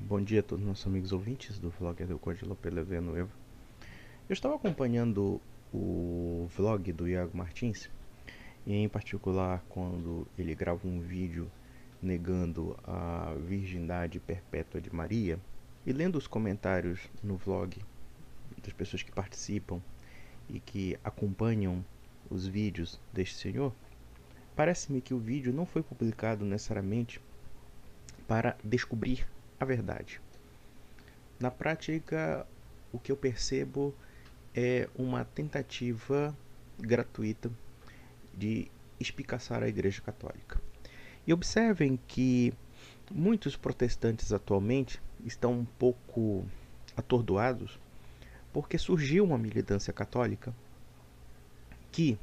Bom dia a todos os nossos amigos ouvintes do vlog do Código pela Villanueva. Eu estava acompanhando o vlog do Iago Martins, e em particular quando ele grava um vídeo negando a virgindade perpétua de Maria, e lendo os comentários no vlog das pessoas que participam e que acompanham os vídeos deste senhor, parece-me que o vídeo não foi publicado necessariamente para descobrir a verdade. Na prática, o que eu percebo é uma tentativa gratuita de espicaçar a Igreja Católica. E observem que muitos protestantes atualmente estão um pouco atordoados porque surgiu uma militância católica que,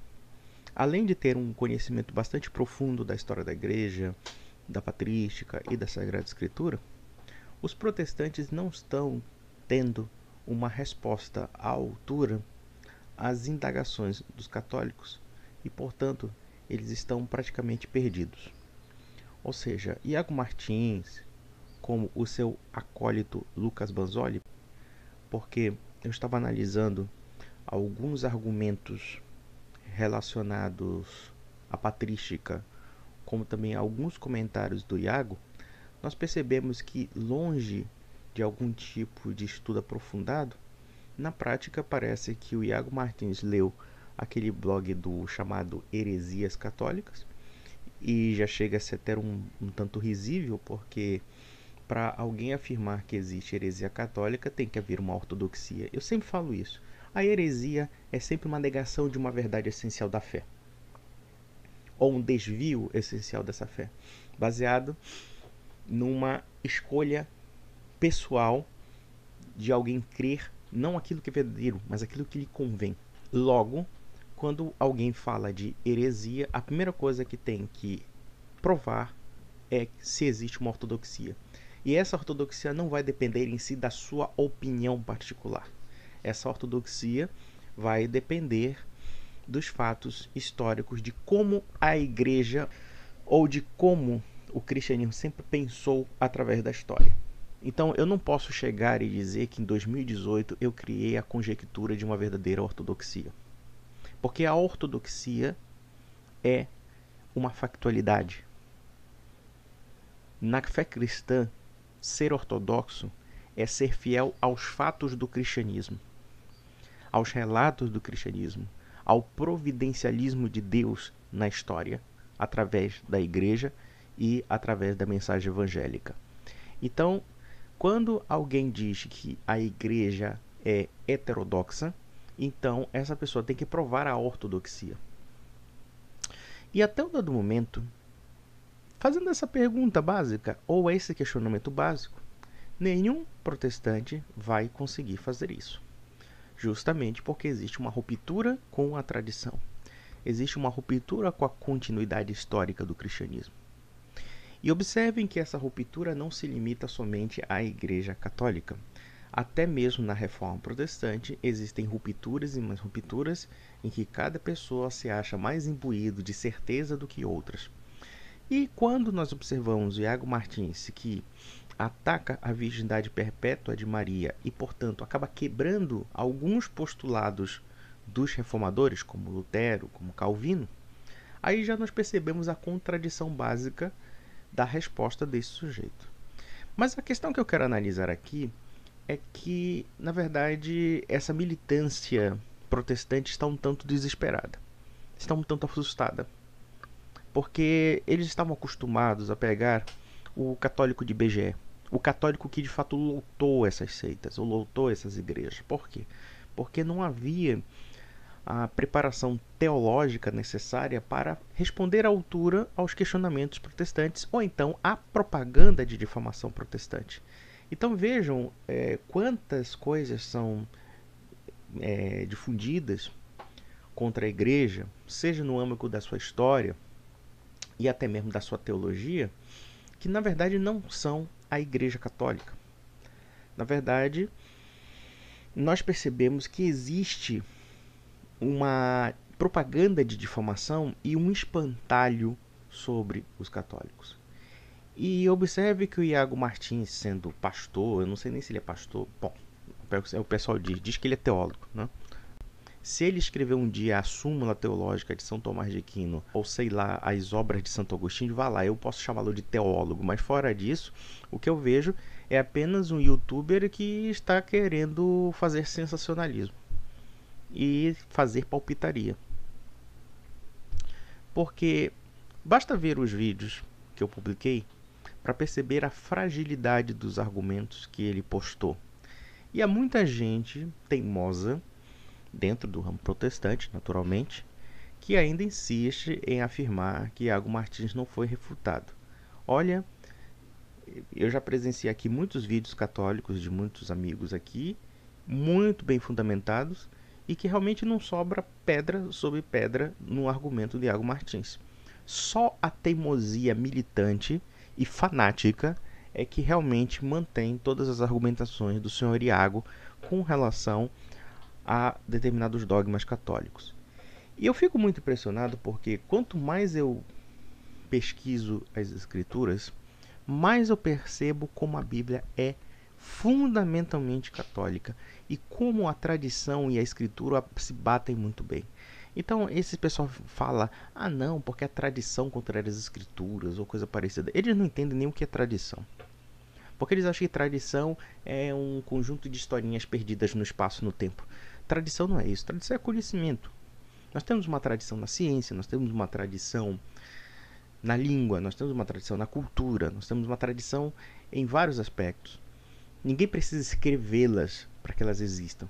além de ter um conhecimento bastante profundo da história da Igreja, da patrística e da Sagrada Escritura, os protestantes não estão tendo uma resposta à altura às indagações dos católicos e, portanto, eles estão praticamente perdidos. Ou seja, Iago Martins, como o seu acólito Lucas Banzoli, porque eu estava analisando alguns argumentos relacionados à patrística, como também alguns comentários do Iago, nós percebemos que, longe de algum tipo de estudo aprofundado, na prática parece que o Iago Martins leu aquele blog do chamado Heresias Católicas, e já chega a ser até um tanto risível, porque para alguém afirmar que existe heresia católica tem que haver uma ortodoxia. Eu sempre falo isso. A heresia é sempre uma negação de uma verdade essencial da fé, ou um desvio essencial dessa fé, baseado numa escolha pessoal de alguém crer não aquilo que é verdadeiro, mas aquilo que lhe convém. Logo, quando alguém fala de heresia, a primeira coisa que tem que provar é se existe uma ortodoxia. E essa ortodoxia não vai depender em si da sua opinião particular. Essa ortodoxia vai depender dos fatos históricos, de como a igreja ou de como o cristianismo sempre pensou através da história. Então eu não posso chegar e dizer que em 2018 eu criei a conjectura de uma verdadeira ortodoxia, porque a ortodoxia é uma factualidade. Na fé cristã, ser ortodoxo é ser fiel aos fatos do cristianismo, aos relatos do cristianismo, ao providencialismo de Deus na história, através da igreja e através da mensagem evangélica. Então, quando alguém diz que a igreja é heterodoxa, então essa pessoa tem que provar a ortodoxia. E até o dado momento, fazendo essa pergunta básica, ou esse questionamento básico, nenhum protestante vai conseguir fazer isso. Justamente porque existe uma ruptura com a tradição. Existe uma ruptura com a continuidade histórica do cristianismo. E observem que essa ruptura não se limita somente à Igreja Católica. Até mesmo na Reforma Protestante existem rupturas e mais rupturas em que cada pessoa se acha mais imbuído de certeza do que outras. E quando nós observamos Iago Martins, que ataca a virgindade perpétua de Maria e, portanto, acaba quebrando alguns postulados dos reformadores, como Lutero, como Calvino, aí já nós percebemos a contradição básica da resposta desse sujeito. Mas a questão que eu quero analisar aqui é que, na verdade, essa militância protestante está um tanto desesperada, está um tanto assustada, porque eles estavam acostumados a pegar o católico de BGE, o católico que de fato lotou essas seitas, ou lotou essas igrejas. Por quê? Porque não havia a preparação teológica necessária para responder à altura aos questionamentos protestantes, ou então à propaganda de difamação protestante. Então vejam quantas coisas são difundidas contra a igreja, seja no âmbito da sua história e até mesmo da sua teologia, que na verdade não são a Igreja Católica. Na verdade, nós percebemos que existe uma propaganda de difamação e um espantalho sobre os católicos. E observe que o Iago Martins, sendo pastor, eu não sei nem se ele é pastor, bom, o pessoal diz que ele é teólogo, né? Se ele escreveu um dia a Súmula Teológica de São Tomás de Aquino, ou sei lá, as obras de Santo Agostinho, vá lá, eu posso chamá-lo de teólogo, mas fora disso, o que eu vejo é apenas um youtuber que está querendo fazer sensacionalismo e fazer palpitaria. Porque basta ver os vídeos que eu publiquei para perceber a fragilidade dos argumentos que ele postou. E há muita gente teimosa, dentro do ramo protestante, naturalmente, que ainda insiste em afirmar que Iago Martins não foi refutado. Olha, eu já presenciei aqui muitos vídeos católicos de muitos amigos aqui, muito bem fundamentados, e que realmente não sobra pedra sobre pedra no argumento de Iago Martins. Só a teimosia militante e fanática é que realmente mantém todas as argumentações do senhor Iago com relação a determinados dogmas católicos. E eu fico muito impressionado porque quanto mais eu pesquiso as escrituras, mais eu percebo como a Bíblia é fundamentalmente católica e como a tradição e a escritura se batem muito bem. Então, esse pessoal fala, ah não, porque a tradição contrária às escrituras ou coisa parecida. Eles não entendem nem o que é tradição. Porque eles acham que tradição é um conjunto de historinhas perdidas no espaço e no tempo. Tradição não é isso, tradição é conhecimento. Nós temos uma tradição na ciência, nós temos uma tradição na língua, nós temos uma tradição na cultura, nós temos uma tradição em vários aspectos. Ninguém precisa escrevê-las para que elas existam.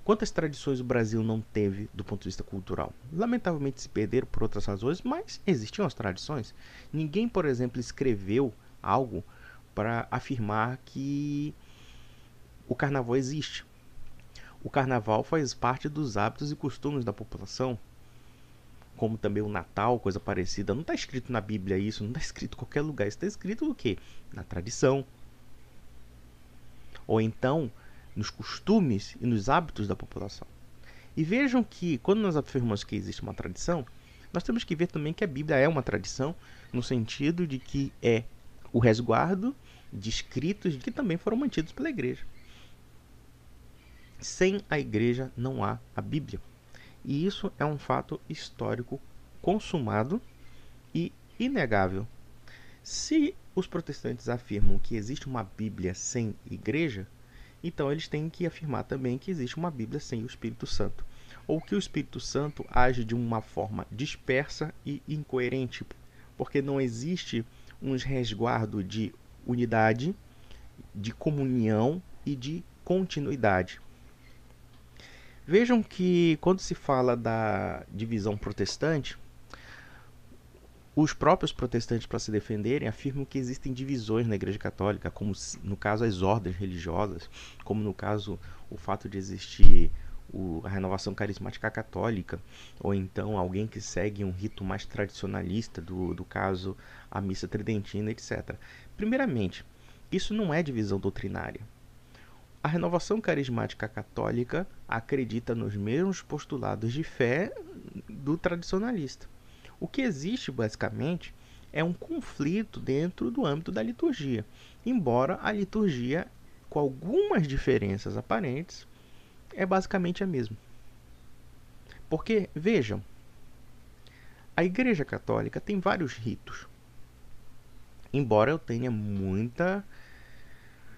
Quantas tradições o Brasil não teve do ponto de vista cultural? Lamentavelmente se perderam por outras razões, mas existiam as tradições. Ninguém, por exemplo, escreveu algo para afirmar que o carnaval existe. O carnaval faz parte dos hábitos e costumes da população, como também o Natal, coisa parecida. Não está escrito na Bíblia isso, não está escrito em qualquer lugar. Isso está escrito no quê? Na tradição. Ou então, nos costumes e nos hábitos da população. E vejam que, quando nós afirmamos que existe uma tradição, nós temos que ver também que a Bíblia é uma tradição, no sentido de que é o resguardo de escritos que também foram mantidos pela igreja. Sem a igreja não há a Bíblia. E isso é um fato histórico consumado e inegável. Se os protestantes afirmam que existe uma Bíblia sem igreja, então eles têm que afirmar também que existe uma Bíblia sem o Espírito Santo. Ou que o Espírito Santo age de uma forma dispersa e incoerente, porque não existe um resguardo de unidade, de comunhão e de continuidade. Vejam que quando se fala da divisão protestante, os próprios protestantes, para se defenderem, afirmam que existem divisões na Igreja Católica, como no caso as ordens religiosas, como no caso o fato de existir a renovação carismática católica, ou então alguém que segue um rito mais tradicionalista, do caso a missa tridentina, etc. Primeiramente, isso não é divisão doutrinária. A renovação carismática católica acredita nos mesmos postulados de fé do tradicionalista. O que existe, basicamente, é um conflito dentro do âmbito da liturgia, embora a liturgia, com algumas diferenças aparentes, é basicamente a mesma. Porque, vejam, a Igreja Católica tem vários ritos, embora eu tenha muita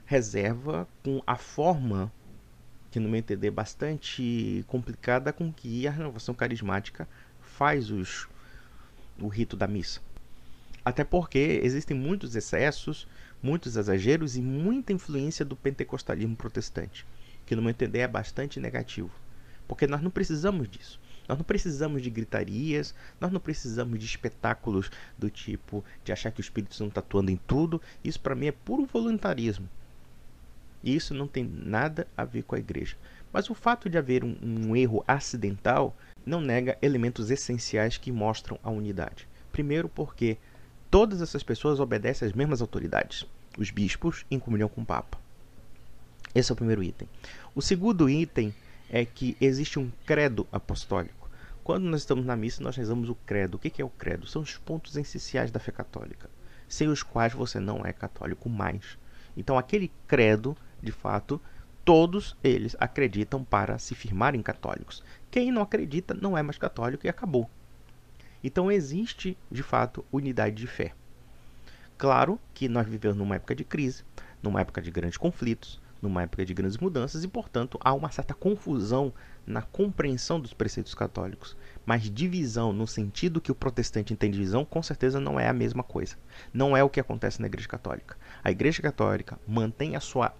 reserva com a forma, que no meu entender é bastante complicada, com que a renovação carismática faz o rito da missa. Até porque existem muitos excessos, muitos exageros e muita influência do pentecostalismo protestante, que no meu entender é bastante negativo. Porque nós não precisamos disso. Nós não precisamos de gritarias, nós não precisamos de espetáculos do tipo de achar que o Espírito Santo está atuando em tudo. Isso para mim é puro voluntarismo. E isso não tem nada a ver com a igreja. Mas o fato de haver um erro acidental não nega elementos essenciais que mostram a unidade. Primeiro porque todas essas pessoas obedecem às mesmas autoridades, os bispos em comunhão com o Papa. Esse é o primeiro item. O segundo item é que existe um credo apostólico. Quando nós estamos na missa, nós rezamos o credo. O que é o credo? São os pontos essenciais da fé católica. sem os quais você não é católico mais. Então, aquele credo, de fato, todos eles acreditam para se firmarem católicos. Quem não acredita não é mais católico e acabou. Então, existe, de fato, unidade de fé. Claro que nós vivemos numa época de crise, numa época de grandes conflitos, numa época de grandes mudanças e, portanto, há uma certa confusão na compreensão dos preceitos católicos. Mas divisão, no sentido que o protestante entende divisão, com certeza não é a mesma coisa. Não é o que acontece na Igreja Católica. A Igreja Católica mantém a sua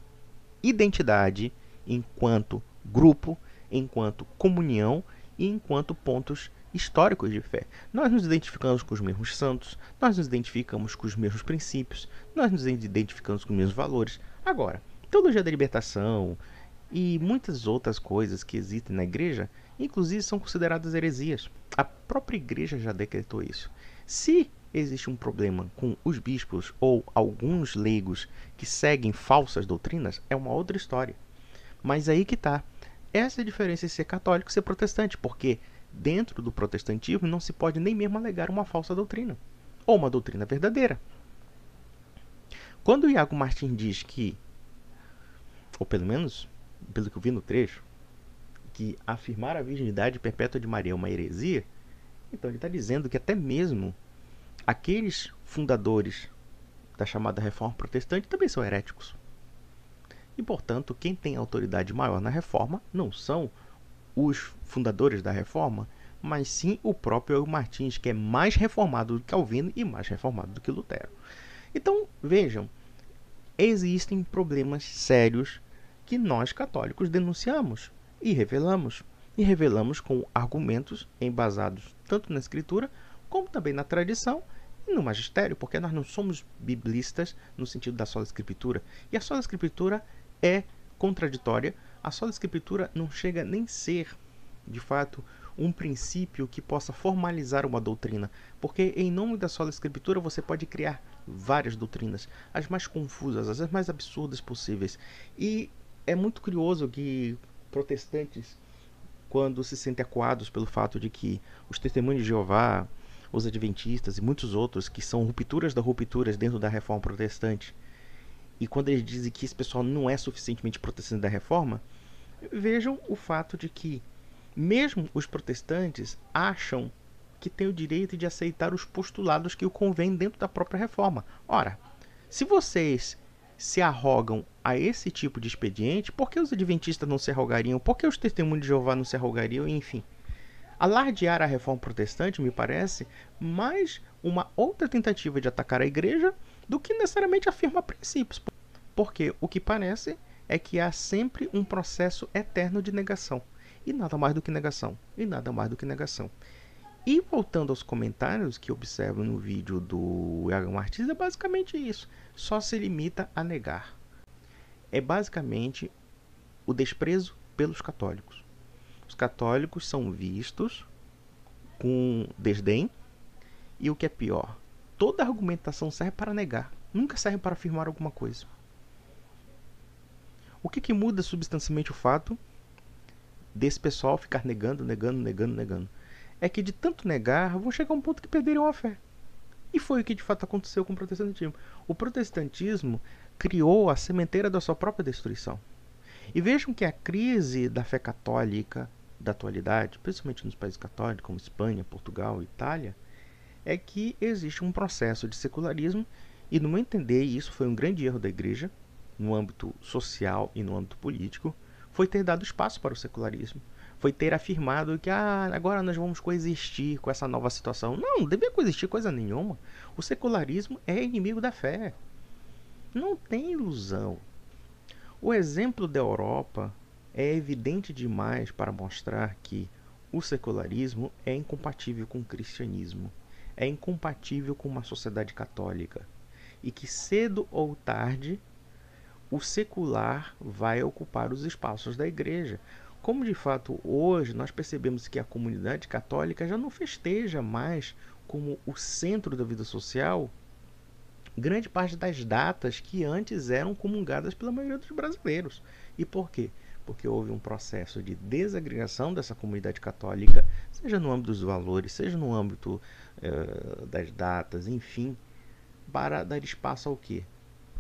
identidade enquanto grupo, enquanto comunhão e enquanto pontos históricos de fé. Nós nos identificamos com os mesmos santos, nós nos identificamos com os mesmos princípios, nós nos identificamos com os mesmos valores. Agora, teologia da libertação e muitas outras coisas que existem na igreja, inclusive são consideradas heresias. A própria igreja já decretou isso. Se existe um problema com os bispos ou alguns leigos que seguem falsas doutrinas, é uma outra história. Mas aí que está. Essa é a diferença de ser católico e ser protestante, porque dentro do protestantismo não se pode nem mesmo alegar uma falsa doutrina, ou uma doutrina verdadeira. Quando o Iago Martins diz que, ou pelo menos, pelo que eu vi no trecho, que afirmar a virgindade perpétua de Maria é uma heresia, então ele está dizendo que até mesmo aqueles fundadores da chamada Reforma Protestante também são heréticos. E, portanto, quem tem autoridade maior na Reforma não são os fundadores da Reforma, mas sim o próprio Iago Martins, que é mais reformado do que Calvino e mais reformado do que Lutero. Então, vejam, existem problemas sérios que nós católicos denunciamos e revelamos com argumentos embasados tanto na Escritura como também na tradição e no magistério, porque nós não somos biblistas no sentido da sola Escritura. E a sola Escritura é contraditória. A sola Escritura não chega nem a ser, de fato, um princípio que possa formalizar uma doutrina, porque em nome da sola Escritura você pode criar várias doutrinas, as mais confusas, as mais absurdas possíveis. E é muito curioso que protestantes, quando se sentem acuados pelo fato de que os testemunhos de Jeová, os adventistas e muitos outros, que são rupturas das rupturas dentro da Reforma Protestante, e quando eles dizem que esse pessoal não é suficientemente protestante da Reforma, vejam o fato de que mesmo os protestantes acham que têm o direito de aceitar os postulados que o convém dentro da própria Reforma. Ora, se vocês se arrogam a esse tipo de expediente, por que os adventistas não se arrogariam? Por que os testemunhos de Jeová não se arrogariam? Enfim, alardear a Reforma Protestante me parece mais uma outra tentativa de atacar a igreja do que necessariamente afirmar princípios. Porque o que parece é que há sempre um processo eterno de negação. E nada mais do que negação. E nada mais do que negação. E voltando aos comentários que observo no vídeo do Iago Martins, é basicamente isso. Só se limita a negar. É basicamente o desprezo pelos católicos. Os católicos são vistos com desdém. E o que é pior, toda argumentação serve para negar. Nunca serve para afirmar alguma coisa. O que muda substancialmente o fato desse pessoal ficar negando? É que de tanto negar, vão chegar a um ponto que perderão a fé. E foi o que de fato aconteceu com o protestantismo. O protestantismo criou a sementeira da sua própria destruição. E vejam que a crise da fé católica da atualidade, principalmente nos países católicos como Espanha, Portugal, Itália, é que existe um processo de secularismo e, no meu entender, isso foi um grande erro da igreja, no âmbito social e no âmbito político, foi ter dado espaço para o secularismo. Foi ter afirmado que agora nós vamos coexistir com essa nova situação. Não devia coexistir coisa nenhuma. O secularismo é inimigo da fé. Não tem ilusão. O exemplo da Europa é evidente demais para mostrar que o secularismo é incompatível com o cristianismo. É incompatível com uma sociedade católica. E que cedo ou tarde o secular vai ocupar os espaços da igreja. Como de fato hoje nós percebemos que a comunidade católica já não festeja mais como o centro da vida social grande parte das datas que antes eram comungadas pela maioria dos brasileiros. E por quê? Porque houve um processo de desagregação dessa comunidade católica, seja no âmbito dos valores, seja no âmbito das datas, enfim. para dar espaço ao quê?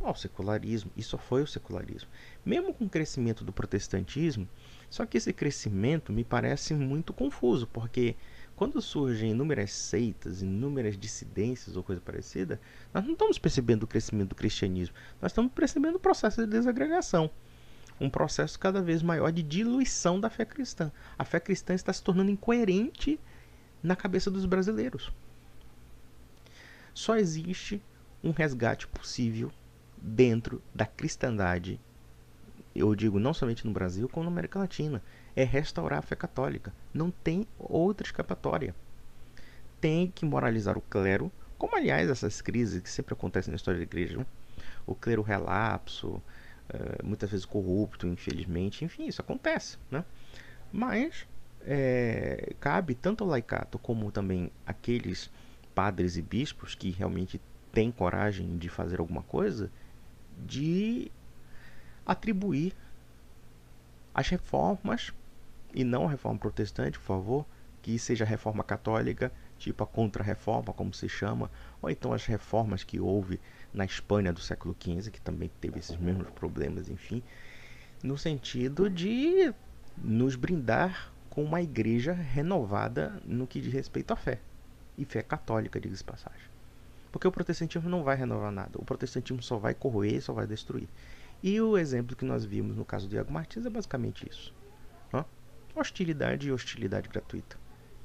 Ao secularismo. E só foi o secularismo. Mesmo com o crescimento do protestantismo, só que esse crescimento me parece muito confuso, porque quando surgem inúmeras seitas, inúmeras dissidências ou coisa parecida, nós não estamos percebendo o crescimento do cristianismo, nós estamos percebendo o processo de desagregação. Um processo cada vez maior de diluição da fé cristã. A fé cristã está se tornando incoerente na cabeça dos brasileiros. Só existe um resgate possível dentro da cristandade, eu digo não somente no Brasil, como na América Latina, é restaurar a fé católica. Não tem outra escapatória. Tem que moralizar o clero, como aliás essas crises que sempre acontecem na história da igreja, né? O clero relapso, muitas vezes corrupto, infelizmente, enfim, isso acontece, né? Mas cabe tanto ao laicato como também aqueles padres e bispos que realmente têm coragem de fazer alguma coisa, de atribuir as reformas, e não a reforma protestante, por favor, que seja a reforma católica, tipo a contra-reforma, como se chama, ou então as reformas que houve na Espanha do século XV, que também teve esses mesmos problemas, enfim, no sentido de nos brindar com uma igreja renovada no que diz respeito à fé. E fé católica, diga-se de passagem. Porque o protestantismo não vai renovar nada. O protestantismo só vai corroer, só vai destruir. E o exemplo que nós vimos no caso do Iago Martins é basicamente isso. Hostilidade e hostilidade gratuita.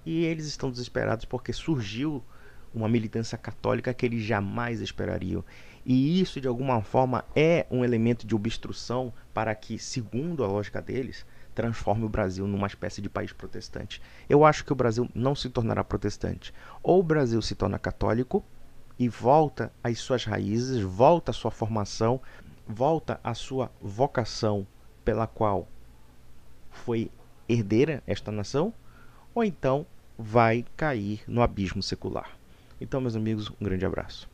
E eles estão desesperados porque surgiu uma militância católica que eles jamais esperariam. E isso, de alguma forma, é um elemento de obstrução para que, segundo a lógica deles, transforme o Brasil numa espécie de país protestante. Eu acho que o Brasil não se tornará protestante. Ou o Brasil se torna católico e volta às suas raízes, volta à sua formação, volta à sua vocação pela qual foi herdeira esta nação, ou então vai cair no abismo secular. Então, meus amigos, um grande abraço.